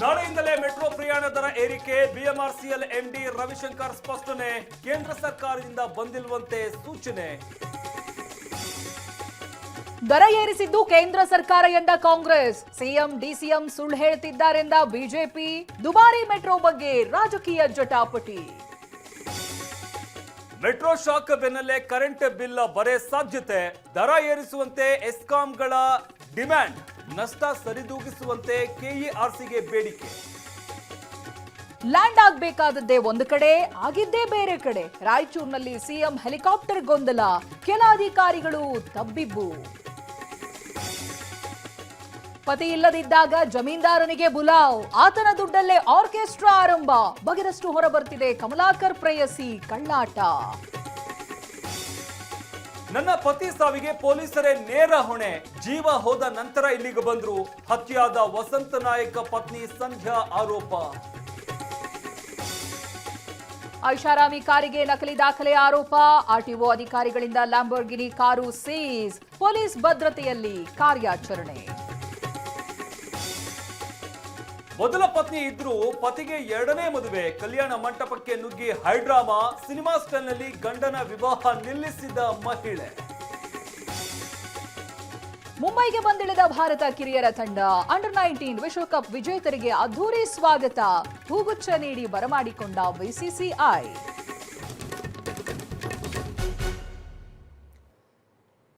ನಾಳೆಯಿಂದಲೇ metro ಪ್ರಯಾಣ ದರ ಏರಿಕೆ. ಬಿಎಂಆರ್ಸಿಎಲ್ ಎಂಡಿ ರವಿಶಂಕರ್ ಸ್ಪಷ್ಟನೆ. ಕೇಂದ್ರ ಸರ್ಕಾರದಿಂದ ಬಂದಿಲ್ವಂತೆ ಸೂಚನೆ. ದರ ಏರಿಸಿದ್ದು ಕೇಂದ್ರ ಸರ್ಕಾರ ಎಂದ ಕಾಂಗ್ರೆಸ್. ಸಿಎಂ ಡಿಸಿಎಂ ಸುಳ್ಳು ಹೇಳ್ತಿದ್ದಾರೆಂದ ಬಿಜೆಪಿ. ದುಬಾರಿ ಮೆಟ್ರೋ ಬಗ್ಗೆ ರಾಜಕೀಯ ಜಟಾಪಟಿ. ಮೆಟ್ರೋ ಶಾಕ್ ಬೆನ್ನಲ್ಲೇ ಕರೆಂಟ್ ಬಿಲ್ ಬರೆ ಸಾಧ್ಯತೆ. ದರ ಏರಿಸುವಂತೆ ಎಸ್ಕಾಂಗಳ ಡಿಮ್ಯಾಂಡ್. ನಷ್ಟ ಸರಿದೂಗಿಸುವಂತೆ ಕೆಇಆರ್ಸಿಗೆ ಬೇಡಿಕೆ. ಲ್ಯಾಂಡ್ ಆಗಬೇಕಾದದ್ದೇ ಒಂದು ಕಡೆ, ಆಗಿದ್ದೇ ಬೇರೆ ಕಡೆ. ರಾಯಚೂರಿನಲ್ಲಿ ಸಿಎಂ ಹೆಲಿಕಾಪ್ಟರ್ ಗೊಂದಲ. ಕೆಲ ಅಧಿಕಾರಿಗಳು ತಬ್ಬಿಬ್ಬು. ಪತಿ ಇಲ್ಲದಿದ್ದಾಗ ಜಮೀನ್ದಾರನಿಗೆ ಬುಲಾವ್. ಆತನ ದುಡ್ಡಲ್ಲೇ ಆರ್ಕೆಸ್ಟ್ರಾ ಆರಂಭ. ಬಗೆರಷ್ಟು ಹೊರಬರ್ತಿದೆ ಕಮಲಾಕರ್ ಪ್ರೇಯಸಿ ಕಳ್ಳಾಟ. ನನ್ನ ಪತಿ ಸಾವಿಗೆ ಪೊಲೀಸರೇ ನೇರ ಹೊಣೆ. ಜೀವ ಹೋದ ನಂತರ ಇಲ್ಲಿಗೆ ಬಂದ್ರು. ಹತ್ಯೆಯಾದ ವಸಂತ ನಾಯಕ ಪತ್ನಿ ಸಂಧ್ಯಾ ಆರೋಪ. ಐಷಾರಾಮಿ ಕಾರಿಗೆ ನಕಲಿ ದಾಖಲೆ ಆರೋಪ. ಆರ್ಟಿಒ ಅಧಿಕಾರಿಗಳಿಂದ ಲ್ಯಾಂಬೋರ್ಗಿನಿ ಕಾರು ಸೀಸ್. ಪೊಲೀಸ್ ಭದ್ರತೆಯಲ್ಲಿ ಕಾರ್ಯಾಚರಣೆ. ಮೊದಲ ಪತ್ನಿ ಇದ್ರೂ ಪತಿಗೆ ಎರಡನೇ ಮದುವೆ. ಕಲ್ಯಾಣ ಮಂಟಪಕ್ಕೆ ನುಗ್ಗಿ ಹೈಡ್ರಾಮಾ. ಸಿನಿಮಾ ಸ್ಟೈಲ್ನಲ್ಲಿ ಗಂಡನ ವಿವಾಹ ನಿಲ್ಲಿಸಿದ ಮಹಿಳೆ. ಮುಂಬೈಗೆ ಬಂದಿಳಿದ ಭಾರತ ಕಿರಿಯರ ತಂಡ. ಅಂಡರ್-19 ವಿಶ್ವಕಪ್ ವಿಜೇತರಿಗೆ ಅದ್ಧೂರಿ ಸ್ವಾಗತ. ಹೂಗುಚ್ಛ ನೀಡಿ ಬರಮಾಡಿಕೊಂಡ ಬಿಸಿಸಿಐ.